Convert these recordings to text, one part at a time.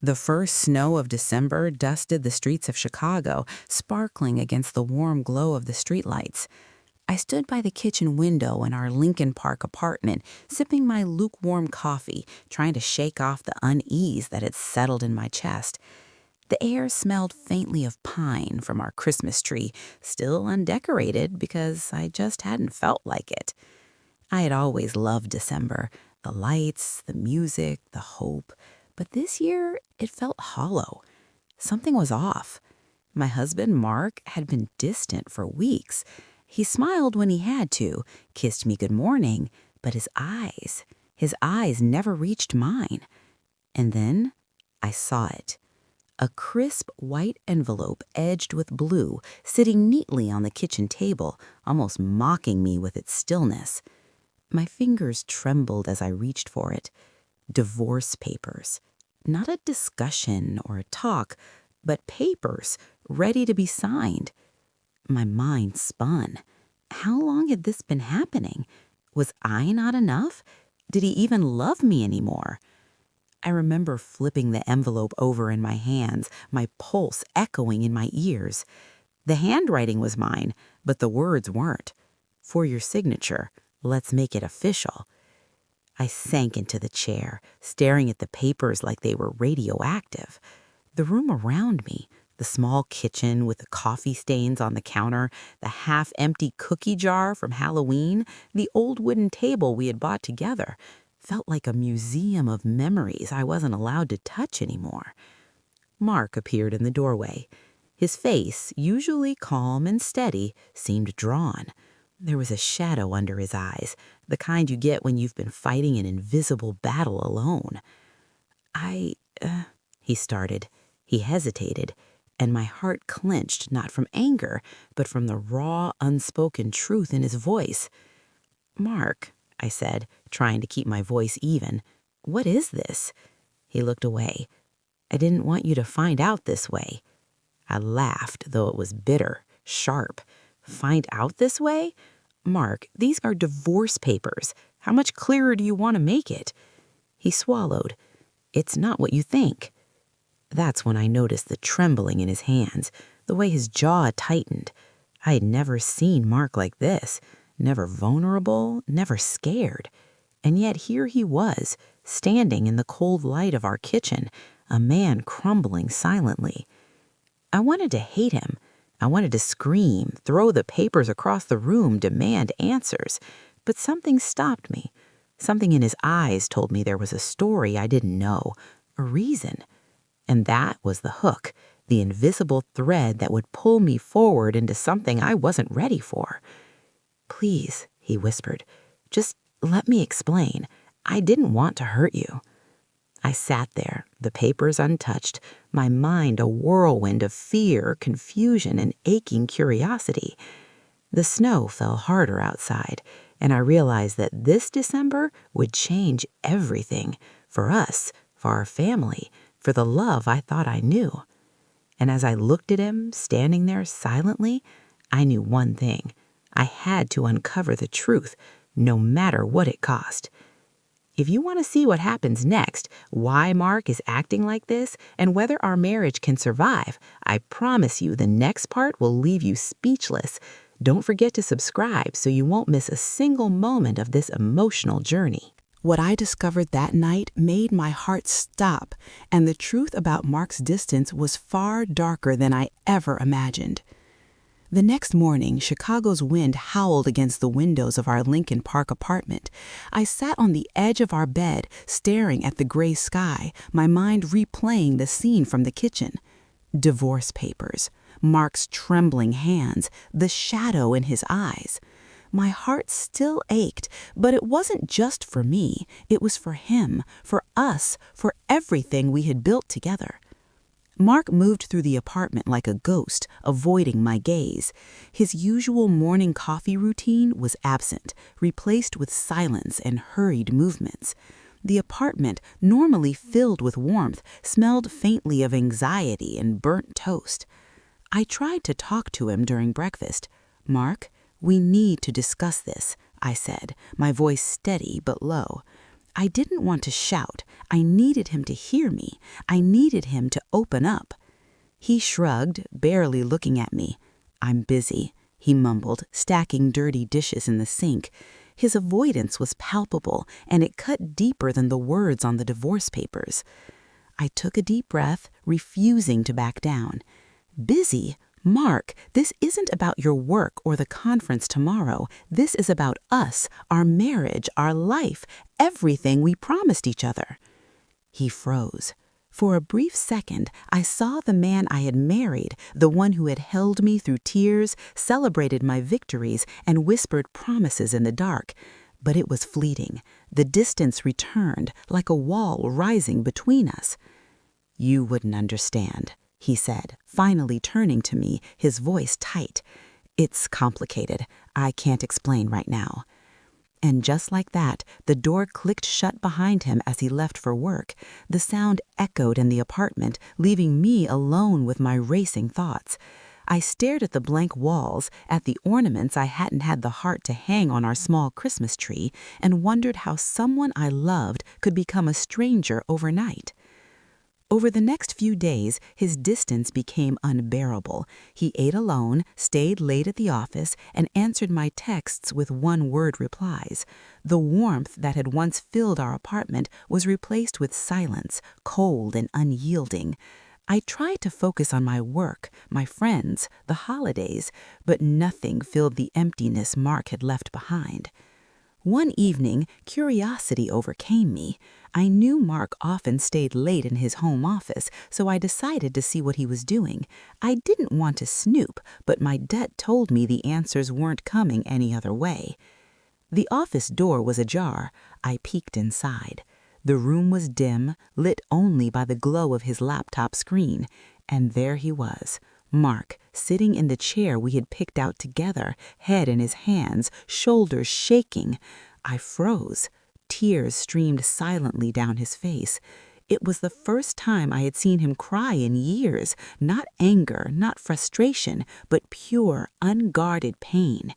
The first snow of December dusted the streets of Chicago, sparkling against the warm glow of the streetlights. I stood by the kitchen window in our Lincoln Park apartment, sipping my lukewarm coffee, trying to shake off the unease that had settled in my chest. The air smelled faintly of pine from our Christmas tree, still undecorated because I just hadn't felt like it. I had always loved December, the lights, the music, the hope, but this year it felt hollow. Something was off. My husband, Mark, had been distant for weeks. He smiled when he had to, kissed me good morning, but his eyes never reached mine. And then I saw it. A crisp white envelope edged with blue, sitting neatly on the kitchen table, almost mocking me with its stillness. My fingers trembled as I reached for it. Divorce papers. Not a discussion or a talk, but papers, ready to be signed. My mind spun. How long had this been happening? Was I not enough? Did he even love me anymore? I remember flipping the envelope over in my hands, my pulse echoing in my ears. The handwriting was mine, but the words weren't. For your signature, let's make it official. I sank into the chair, staring at the papers like they were radioactive. The room around me, the small kitchen with the coffee stains on the counter, the half-empty cookie jar from Halloween, the old wooden table we had bought together, felt like a museum of memories I wasn't allowed to touch anymore. Mark appeared in the doorway. His face, usually calm and steady, seemed drawn. There was a shadow under his eyes, the kind you get when you've been fighting an invisible battle alone. He started. He hesitated, and my heart clenched not from anger, but from the raw, unspoken truth in his voice. "Mark," I said, trying to keep my voice even, "what is this?" He looked away. "I didn't want you to find out this way." I laughed, though it was bitter, sharp. Find out this way? Mark, these are divorce papers. How much clearer do you want to make it? He swallowed. It's not what you think. That's when I noticed the trembling in his hands, the way his jaw tightened. I had never seen Mark like this, never vulnerable, never scared. And yet here he was, standing in the cold light of our kitchen, a man crumbling silently. I wanted to hate him. I wanted to scream, throw the papers across the room, demand answers. But something stopped me. Something in his eyes told me there was a story I didn't know, a reason. And that was the hook, the invisible thread that would pull me forward into something I wasn't ready for. "Please," he whispered, "just let me explain. I didn't want to hurt you." I sat there, the papers untouched, my mind a whirlwind of fear, confusion, and aching curiosity. The snow fell harder outside, and I realized that this December would change everything for us, for our family, for the love I thought I knew. And as I looked at him, standing there silently, I knew one thing. I had to uncover the truth, no matter what it cost. If you want to see what happens next, why Mark is acting like this, and whether our marriage can survive, I promise you the next part will leave you speechless. Don't forget to subscribe so you won't miss a single moment of this emotional journey. What I discovered that night made my heart stop, and the truth about Mark's distance was far darker than I ever imagined. The next morning, Chicago's wind howled against the windows of our Lincoln Park apartment. I sat on the edge of our bed, staring at the gray sky, my mind replaying the scene from the kitchen. Divorce papers, Mark's trembling hands, the shadow in his eyes. My heart still ached, but it wasn't just for me. It was for him, for us, for everything we had built together. Mark moved through the apartment like a ghost, avoiding my gaze. His usual morning coffee routine was absent, replaced with silence and hurried movements. The apartment, normally filled with warmth, smelled faintly of anxiety and burnt toast. I tried to talk to him during breakfast. "Mark, we need to discuss this," I said, my voice steady but low. I didn't want to shout. I needed him to hear me. I needed him to open up. He shrugged, barely looking at me. "I'm busy," he mumbled, stacking dirty dishes in the sink. His avoidance was palpable, and it cut deeper than the words on the divorce papers. I took a deep breath, refusing to back down. "Busy? Mark, this isn't about your work or the conference tomorrow. This is about us, our marriage, our life, everything we promised each other." He froze. For a brief second, I saw the man I had married, the one who had held me through tears, celebrated my victories, and whispered promises in the dark. But it was fleeting. The distance returned, like a wall rising between us. "You wouldn't understand," he said, finally turning to me, his voice tight. "It's complicated. I can't explain right now." And just like that, the door clicked shut behind him as he left for work. The sound echoed in the apartment, leaving me alone with my racing thoughts. I stared at the blank walls, at the ornaments I hadn't had the heart to hang on our small Christmas tree, and wondered how someone I loved could become a stranger overnight. Over the next few days, his distance became unbearable. He ate alone, stayed late at the office, and answered my texts with one-word replies. The warmth that had once filled our apartment was replaced with silence, cold and unyielding. I tried to focus on my work, my friends, the holidays, but nothing filled the emptiness Mark had left behind. One evening, curiosity overcame me. I knew Mark often stayed late in his home office, so I decided to see what he was doing. I didn't want to snoop, but my gut told me the answers weren't coming any other way. The office door was ajar. I peeked inside. The room was dim, lit only by the glow of his laptop screen. And there he was, Mark, sitting in the chair we had picked out together, head in his hands, shoulders shaking. I froze. Tears streamed silently down his face. It was the first time I had seen him cry in years, not anger, not frustration, but pure, unguarded pain.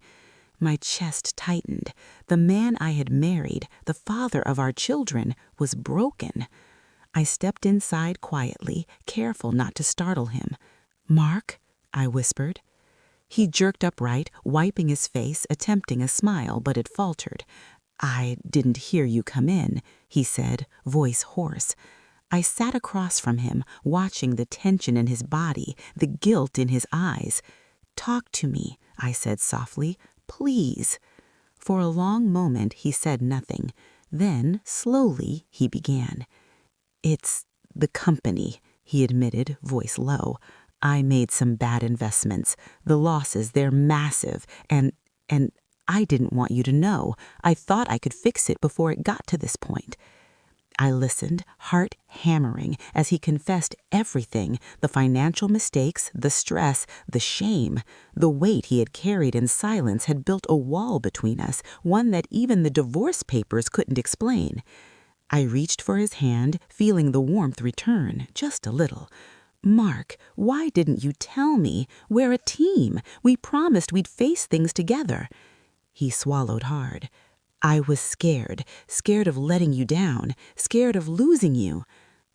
My chest tightened. The man I had married, the father of our children, was broken. I stepped inside quietly, careful not to startle him. "Mark?" I whispered. He jerked upright, wiping his face, attempting a smile, but it faltered. "I didn't hear you come in," he said, voice hoarse. I sat across from him, watching the tension in his body, the guilt in his eyes. "Talk to me," I said softly. "Please." For a long moment he said nothing. Then, slowly, he began. "It's the company," he admitted, voice low. "I made some bad investments. The losses, they're massive, and I didn't want you to know. I thought I could fix it before it got to this point." I listened, heart hammering, as he confessed everything, the financial mistakes, the stress, the shame. The weight he had carried in silence had built a wall between us, one that even the divorce papers couldn't explain. I reached for his hand, feeling the warmth return, just a little. "Mark, why didn't you tell me? We're a team. We promised we'd face things together." He swallowed hard. "I was scared of letting you down, scared of losing you."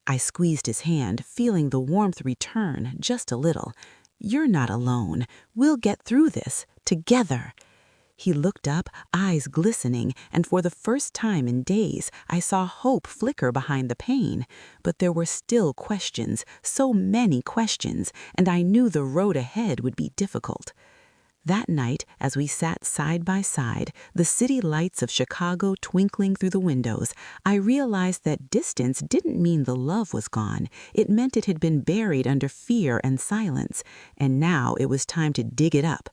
I squeezed his hand, feeling the warmth return, just a little. "You're not alone. We'll get through this, together." He looked up, eyes glistening, and for the first time in days, I saw hope flicker behind the pain. But there were still questions, so many questions, and I knew the road ahead would be difficult. That night, as we sat side by side, the city lights of Chicago twinkling through the windows, I realized that distance didn't mean the love was gone. It meant it had been buried under fear and silence, and now it was time to dig it up.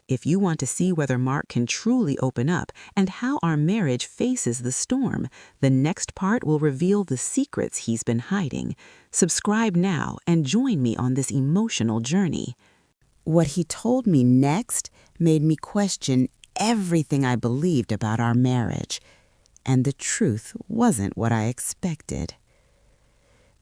If you want to see whether Mark can truly open up and how our marriage faces the storm, the next part will reveal the secrets he's been hiding. Subscribe now and join me on this emotional journey. What he told me next made me question everything I believed about our marriage, and the truth wasn't what I expected.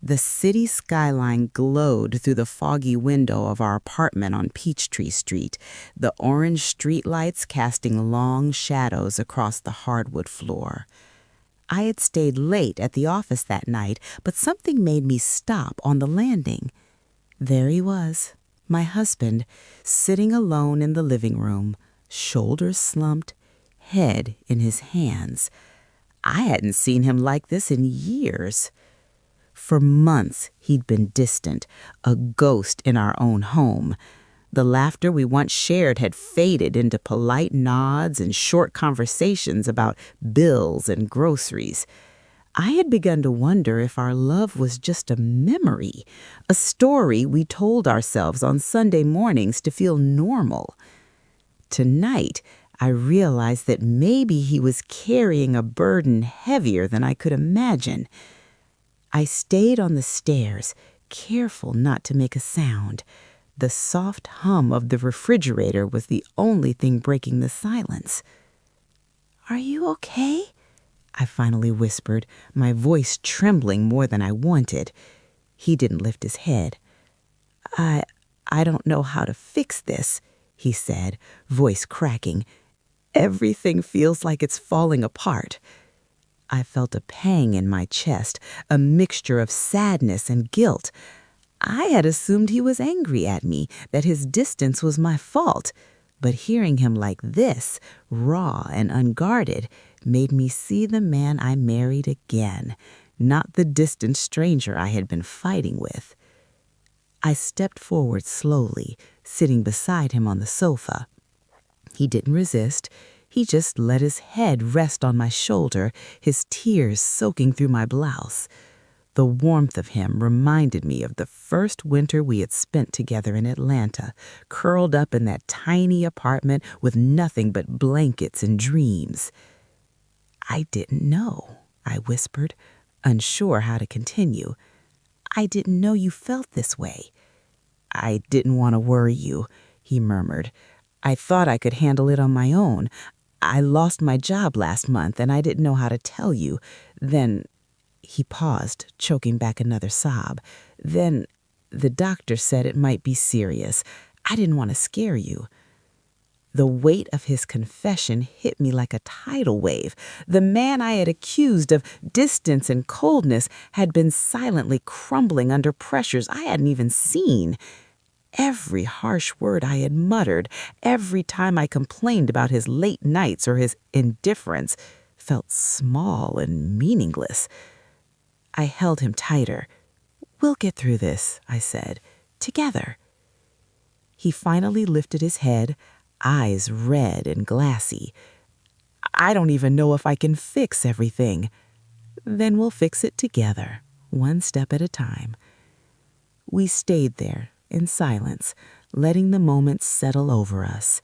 The city skyline glowed through the foggy window of our apartment on Peachtree Street, the orange streetlights casting long shadows across the hardwood floor. I had stayed late at the office that night, but something made me stop on the landing. There he was, my husband, sitting alone in the living room, shoulders slumped, head in his hands. I hadn't seen him like this in years. For months, he'd been distant, a ghost in our own home. The laughter we once shared had faded into polite nods and short conversations about bills and groceries. I had begun to wonder if our love was just a memory, a story we told ourselves on Sunday mornings to feel normal. Tonight, I realized that maybe he was carrying a burden heavier than I could imagine. I stayed on the stairs, careful not to make a sound. The soft hum of the refrigerator was the only thing breaking the silence. "Are you okay?" I finally whispered, my voice trembling more than I wanted. He didn't lift his head. I don't know how to fix this," he said, voice cracking. "Everything feels like it's falling apart." I felt a pang in my chest, a mixture of sadness and guilt. I had assumed he was angry at me, that his distance was my fault. But hearing him like this, raw and unguarded, made me see the man I married again, not the distant stranger I had been fighting with. I stepped forward slowly, sitting beside him on the sofa. He didn't resist. He just let his head rest on my shoulder, his tears soaking through my blouse. The warmth of him reminded me of the first winter we had spent together in Atlanta, curled up in that tiny apartment with nothing but blankets and dreams. "I didn't know," I whispered, unsure how to continue. "I didn't know you felt this way." "I didn't want to worry you," he murmured. "I thought I could handle it on my own. I lost my job last month, and I didn't know how to tell you. Then—" He paused, choking back another sob. "Then the doctor said it might be serious. I didn't want to scare you." The weight of his confession hit me like a tidal wave. The man I had accused of distance and coldness had been silently crumbling under pressures I hadn't even seen. Every harsh word I had muttered, every time I complained about his late nights or his indifference, felt small and meaningless. I held him tighter. "We'll get through this," I said, "together." He finally lifted his head, eyes red and glassy. "I don't even know if I can fix everything." "Then we'll fix it together, one step at a time." We stayed there in silence, letting the moments settle over us.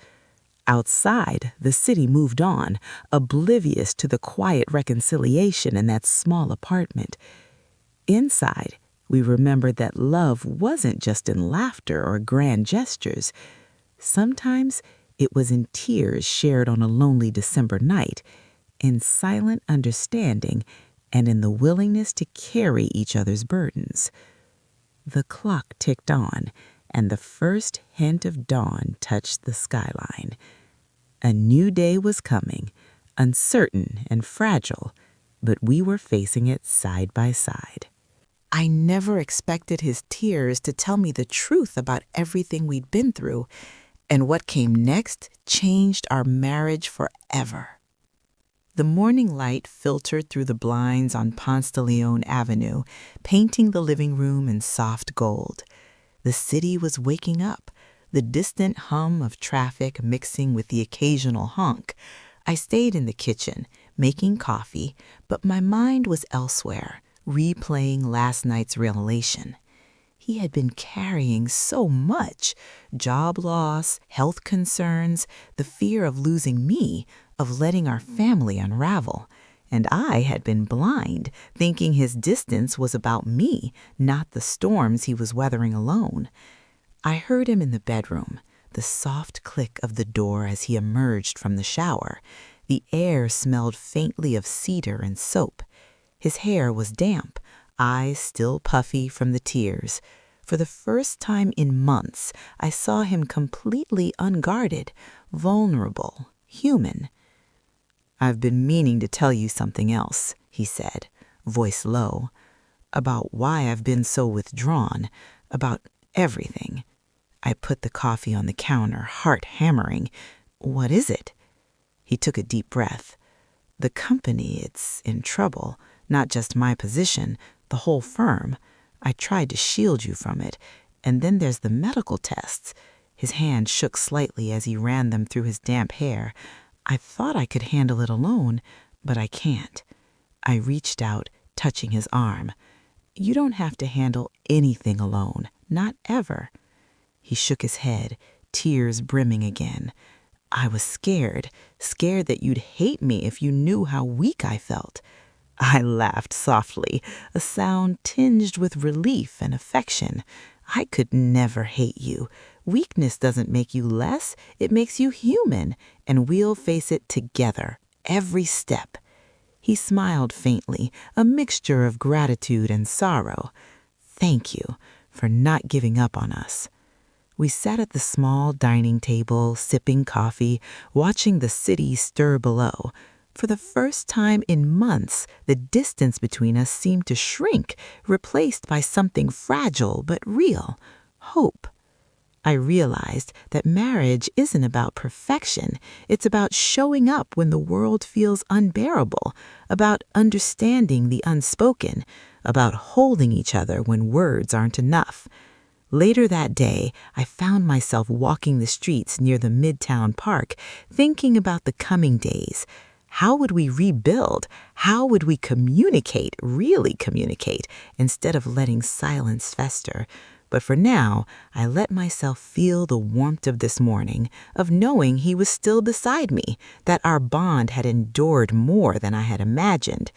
Outside, the city moved on, oblivious to the quiet reconciliation in that small apartment. Inside, we remembered that love wasn't just in laughter or grand gestures. Sometimes it was in tears shared on a lonely December night, in silent understanding, and in the willingness to carry each other's burdens. The clock ticked on, and the first hint of dawn touched the skyline. A new day was coming, uncertain and fragile, but we were facing it side by side. I never expected his tears to tell me the truth about everything we'd been through, and what came next changed our marriage forever. The morning light filtered through the blinds on Ponce de Leon Avenue, painting the living room in soft gold. The city was waking up, the distant hum of traffic mixing with the occasional honk. I stayed in the kitchen, making coffee, but my mind was elsewhere, replaying last night's revelation. He had been carrying so much: job loss, health concerns, the fear of losing me, of letting our family unravel. And I had been blind, thinking his distance was about me, not the storms he was weathering alone. I heard him in the bedroom, the soft click of the door as he emerged from the shower. The air smelled faintly of cedar and soap. His hair was damp, eyes still puffy from the tears. For the first time in months, I saw him completely unguarded, vulnerable, human. "I've been meaning to tell you something else," he said, voice low, "about why I've been so withdrawn, about everything." I put the coffee on the counter, heart hammering. "What is it?" He took a deep breath. "The company, it's in trouble. Not just my position, the whole firm. I tried to shield you from it. And then there's the medical tests." His hand shook slightly as he ran them through his damp hair. "I thought I could handle it alone, but I can't." I reached out, touching his arm. "You don't have to handle anything alone. Not ever." He shook his head, tears brimming again. "I was scared that you'd hate me if you knew how weak I felt." I laughed softly, a sound tinged with relief and affection. "I could never hate you. Weakness doesn't make you less, it makes you human, and we'll face it together, every step." He smiled faintly, a mixture of gratitude and sorrow. "Thank you for not giving up on us." We sat at the small dining table, sipping coffee, watching the city stir below. For the first time in months, the distance between us seemed to shrink, replaced by something fragile but real: hope. I realized that marriage isn't about perfection. It's about showing up when the world feels unbearable, about understanding the unspoken, about holding each other when words aren't enough. Later that day, I found myself walking the streets near the Midtown Park, thinking about the coming days. How would we rebuild? How would we communicate, really communicate, instead of letting silence fester? But for now, I let myself feel the warmth of this morning, of knowing he was still beside me, that our bond had endured more than I had imagined.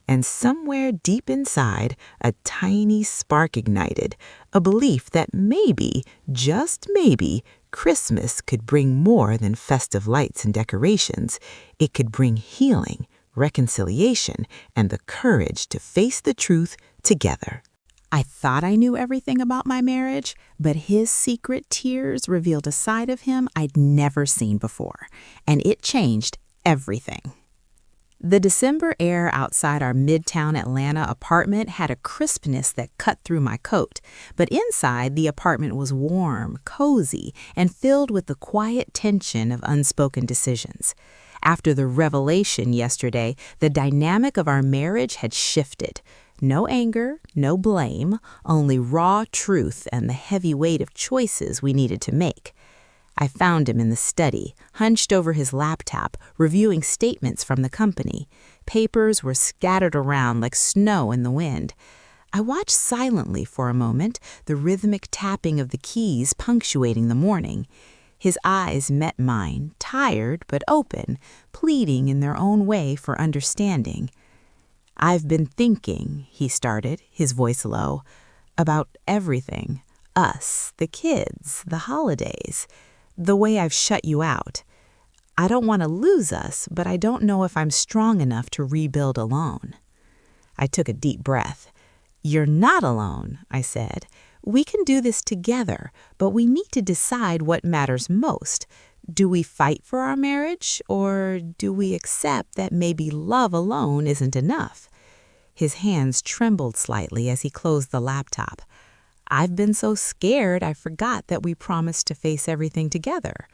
And somewhere deep inside, a tiny spark ignited, a belief that maybe, just maybe, Christmas could bring more than festive lights and decorations. It could bring healing, reconciliation, and the courage to face the truth together. I thought I knew everything about my marriage, but his secret tears revealed a side of him I'd never seen before, and it changed everything. The December air outside our Midtown Atlanta apartment had a crispness that cut through my coat, but inside the apartment was warm, cozy, and filled with the quiet tension of unspoken decisions. After the revelation yesterday, the dynamic of our marriage had shifted. No anger, no blame, only raw truth and the heavy weight of choices we needed to make. I found him in the study, hunched over his laptop, reviewing statements from the company. Papers were scattered around like snow in the wind. I watched silently for a moment, the rhythmic tapping of the keys punctuating the morning. His eyes met mine, tired but open, pleading in their own way for understanding. "I've been thinking," he started, his voice low, "about everything. Us, the kids, the holidays. The way I've shut you out. I don't want to lose us, but I don't know if I'm strong enough to rebuild alone." I took a deep breath. "You're not alone," I said. "We can do this together, but we need to decide what matters most. Do we fight for our marriage, or do we accept that maybe love alone isn't enough?" His hands trembled slightly as he closed the laptop. "I've been so scared I forgot that we promised to face everything together."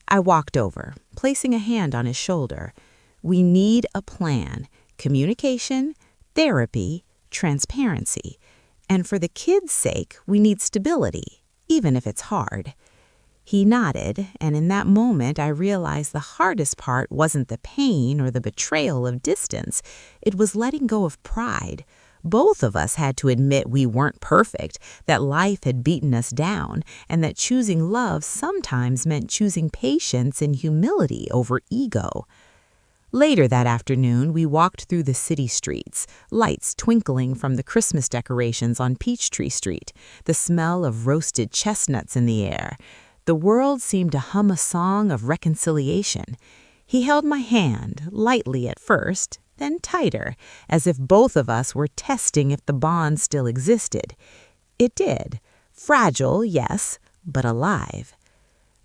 I walked over, placing a hand on his shoulder. "We need a plan: communication, therapy, transparency. And for the kids' sake, we need stability, even if it's hard." He nodded, and in that moment I realized the hardest part wasn't the pain or the betrayal of distance. It was letting go of pride. Both of us had to admit we weren't perfect, that life had beaten us down, and that choosing love sometimes meant choosing patience and humility over ego. Later that afternoon, we walked through the city streets, lights twinkling from the Christmas decorations on Peachtree Street, the smell of roasted chestnuts in the air. The world seemed to hum a song of reconciliation. He held my hand, lightly at first, then tighter, as if both of us were testing if the bond still existed. It did. Fragile, yes, but alive.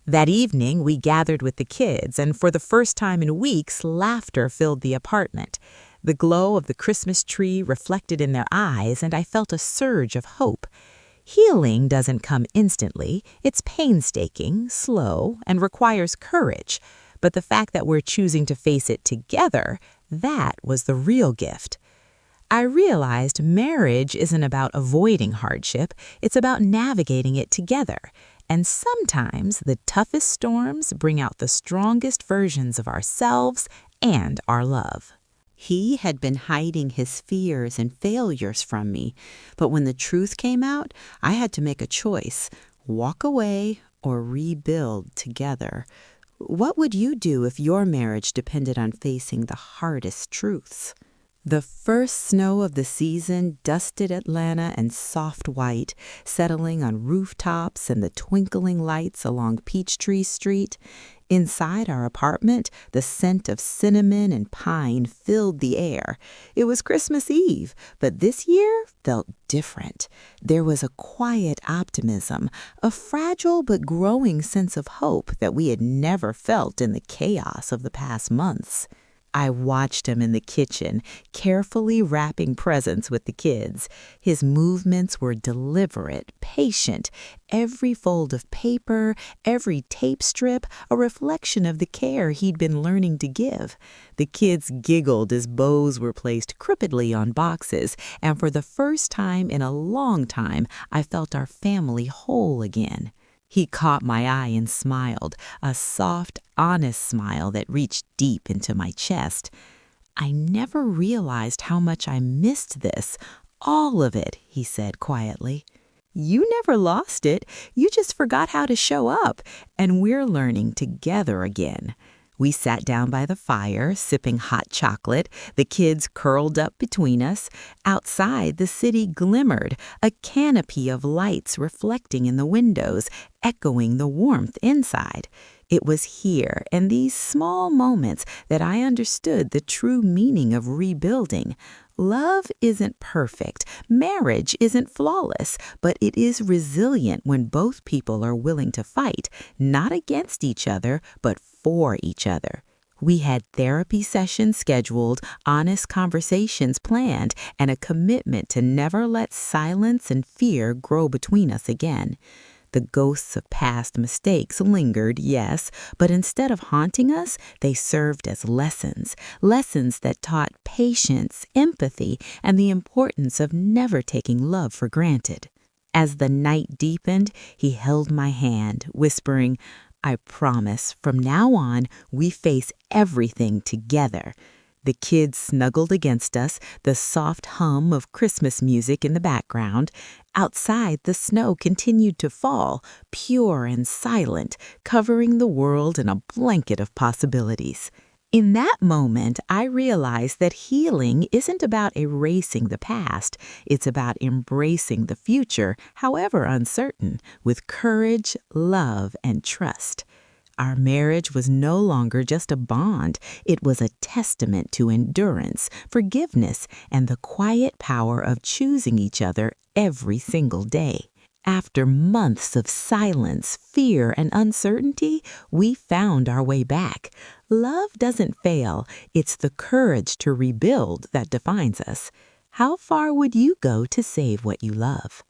That evening, we gathered with the kids, and for the first time in weeks, laughter filled the apartment. The glow of the Christmas tree reflected in their eyes, and I felt a surge of hope. Healing doesn't come instantly. It's painstaking, slow, and requires courage. But the fact that we're choosing to face it together, that was the real gift. I realized marriage isn't about avoiding hardship, it's about navigating it together. And sometimes the toughest storms bring out the strongest versions of ourselves and our love. He had been hiding his fears and failures from me, but when the truth came out, I had to make a choice: walk away or rebuild together. What would you do if your marriage depended on facing the hardest truths? The first snow of the season dusted Atlanta in soft white, settling on rooftops and the twinkling lights along Peachtree Street. Inside our apartment, the scent of cinnamon and pine filled the air. It was Christmas Eve, but this year felt different. There was a quiet optimism, a fragile but growing sense of hope that we had never felt in the chaos of the past months. I watched him in the kitchen, carefully wrapping presents with the kids. His movements were deliberate, patient. Every fold of paper, every tape strip, a reflection of the care he'd been learning to give. The kids giggled as bows were placed crookedly on boxes, and for the first time in a long time, I felt our family whole again. He caught my eye and smiled, a soft, honest smile that reached deep into my chest. I never realized how much I missed this, all of it, he said quietly. You never lost it. You just forgot how to show up, and we're learning together again. We sat down by the fire, sipping hot chocolate, the kids curled up between us. Outside, the city glimmered, a canopy of lights reflecting in the windows, echoing the warmth inside. It was here, in these small moments, that I understood the true meaning of rebuilding. Love isn't perfect, marriage isn't flawless, but it is resilient when both people are willing to fight, not against each other, but for each other. We had therapy sessions scheduled, honest conversations planned, and a commitment to never let silence and fear grow between us again. The ghosts of past mistakes lingered, yes, but instead of haunting us, they served as lessons that taught patience, empathy, and the importance of never taking love for granted. As the night deepened, he held my hand, whispering, I promise, from now on, we face everything together. The kids snuggled against us, the soft hum of Christmas music in the background. Outside, the snow continued to fall, pure and silent, covering the world in a blanket of possibilities. In that moment, I realized that healing isn't about erasing the past. It's about embracing the future, however uncertain, with courage, love, and trust. Our marriage was no longer just a bond. It was a testament to endurance, forgiveness, and the quiet power of choosing each other every single day. After months of silence, fear, and uncertainty, we found our way back. Love doesn't fail. It's the courage to rebuild that defines us. How far would you go to save what you love?